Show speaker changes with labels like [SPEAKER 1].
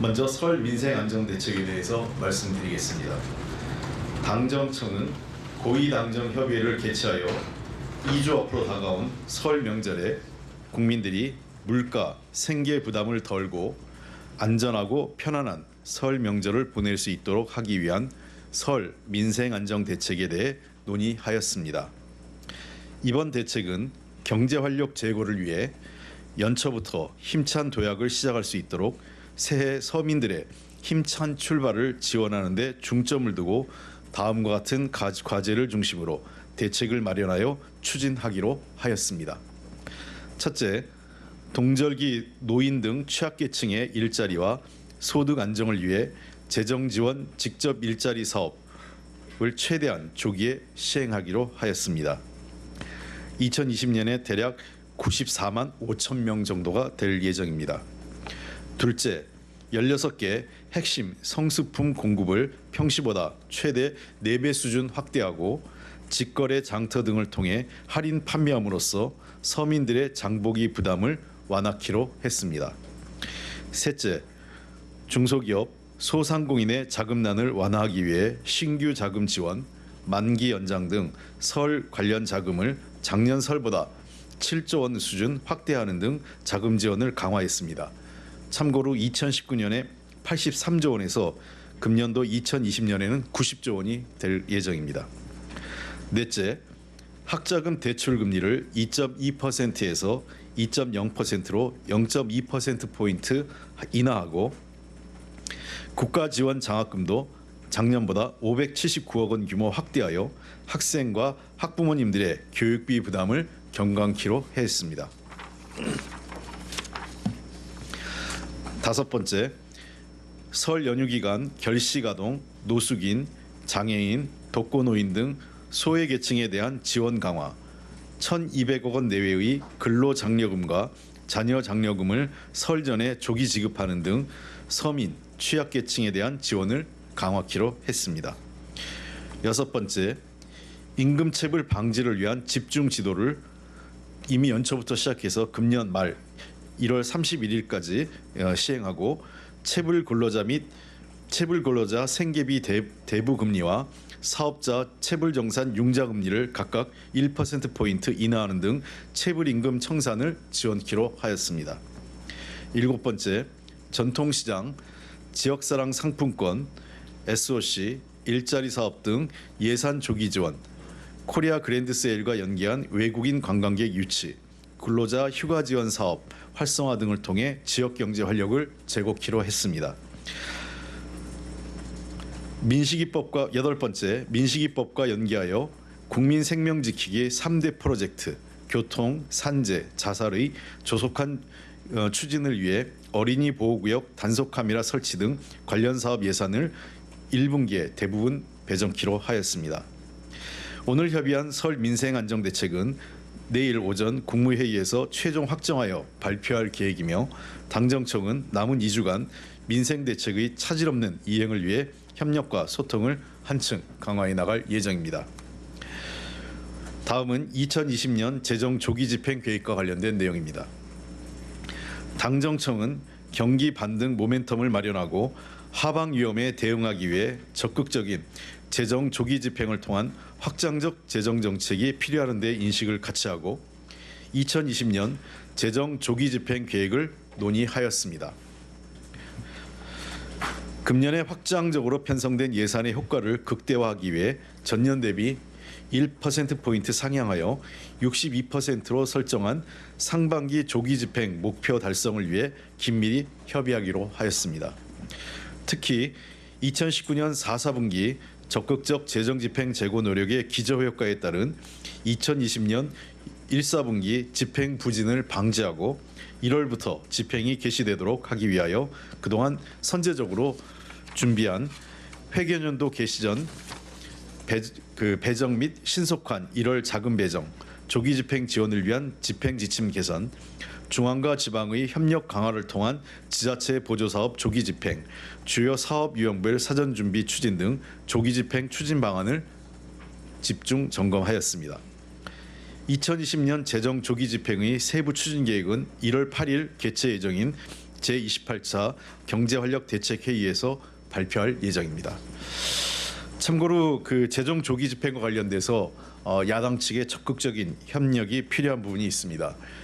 [SPEAKER 1] 먼저 설 민생안정대책에 대해서 말씀드리겠습니다. 당정청은 고위당정협의회를 개최하여 2주 앞으로 다가온 설 명절에 국민들이 물가, 생계 부담을 덜고 안전하고 편안한 설 명절을 보낼 수 있도록 하기 위한 설 민생안정대책에 대해 논의하였습니다. 이번 대책은 경제활력 제고를 위해 연초부터 힘찬 도약을 시작할 수 있도록 새해 서민들의 힘찬 출발을 지원하는 데 중점을 두고 다음과 같은 과제를 중심으로 대책을 마련하여 추진하기로 하였습니다. 첫째, 동절기 노인 등 취약계층의 일자리와 소득 안정을 위해 재정지원 직접 일자리 사업을 최대한 조기에 시행하기로 하였습니다. 2020년에 대략 94만 5천 명 정도가 될 예정입니다. 둘째, 16개 핵심 성수품 공급을 평시보다 최대 4배 수준 확대하고 직거래 장터 등을 통해 할인 판매함으로써 서민들의 장보기 부담을 완화키로 했습니다. 셋째, 중소기업, 소상공인의 자금난을 완화하기 위해 신규 자금 지원, 만기 연장 등 설 관련 자금을 작년 설보다 7조 원 수준 확대하는 등 자금 지원을 강화했습니다. 참고로 2019년에 83조 원에서 금년도 2020년에는 90조 원이 될 예정입니다. 넷째, 학자금 대출 금리를 2.2%에서 2.0%로 0.2%포인트 인하하고 국가 지원 장학금도 작년보다 579억 원 규모 확대하여 학생과 학부모님들의 교육비 부담을 경감키로 했습니다. 다섯 번째, 설 연휴 기간 결식아동, 노숙인, 장애인, 독거노인 등 소외계층에 대한 지원 강화, 1,200억 원 내외의 근로장려금과 자녀장려금을 설 전에 조기 지급하는 등 서민, 취약계층에 대한 지원을 강화키로 했습니다. 여섯 번째, 임금체불 방지를 위한 집중 지도를 이미 연초부터 시작해서 금년 말 1월 31일까지 시행하고 체불 근로자 및 체불 근로자 생계비 대부 금리와 사업자 체불 정산 융자 금리를 각각 1%포인트 인하하는 등 체불 임금 청산을 지원키로 하였습니다. 일곱 번째, 전통시장, 지역사랑 상품권, SOC, 일자리 사업 등 예산 조기 지원, 코리아 그랜드 세일과 연계한 외국인 관광객 유치, 근로자 휴가 지원 사업 활성화 등을 통해 지역 경제 활력을 제고키로 했습니다. 민식이법과 여덟 번째, 민식이법과 연계하여 국민 생명 지키기 3대 프로젝트 교통, 산재, 자살의 조속한 추진을 위해 어린이 보호구역 단속 카메라 설치 등 관련 사업 예산을 1분기에 대부분 배정키로 하였습니다. 오늘 협의한 설 민생안정대책은 내일 오전 국무회의에서 최종 확정하여 발표할 계획이며 당정청은 남은 2주간 민생대책의 차질 없는 이행을 위해 협력과 소통을 한층 강화해 나갈 예정입니다. 다음은 2020년 재정 조기 집행 계획과 관련된 내용입니다. 당정청은 경기 반등 모멘텀을 마련하고 하방 위험에 대응하기 위해 적극적인 재정 조기 집행을 통한 확장적 재정 정책이 필요하는 데 인식을 같이 하고 2020년 재정 조기 집행 계획을 논의하였습니다. 금년에 확장적으로 편성된 예산의 효과를 극대화하기 위해 전년 대비 1%포인트 상향하여 62%로 설정한 상반기 조기 집행 목표 달성을 위해 긴밀히 협의하기로 하였습니다. 특히 2019년 4, 4분기 적극적 재정 집행 재고 노력의 기저효과에 따른 2020년 1, 4분기 집행 부진을 방지하고 1월부터 집행이 개시되도록 하기 위하여 그동안 선제적으로 준비한 회계연도 개시 전 배정 및 신속한 1월 자금 배정, 조기 집행 지원을 위한 집행 지침 개선, 중앙과 지방의 협력 강화를 통한 지자체 보조사업 조기 집행, 주요 사업 유형별 사전 준비 추진 등 조기 집행 추진 방안을 집중 점검하였습니다. 2020년 재정 조기 집행의 세부 추진 계획은 1월 8일 개최 예정인 제28차 경제활력 대책회의에서 발표할 예정입니다. 참고로 그 재정 조기 집행과 관련돼서 야당 측의 적극적인 협력이 필요한 부분이 있습니다.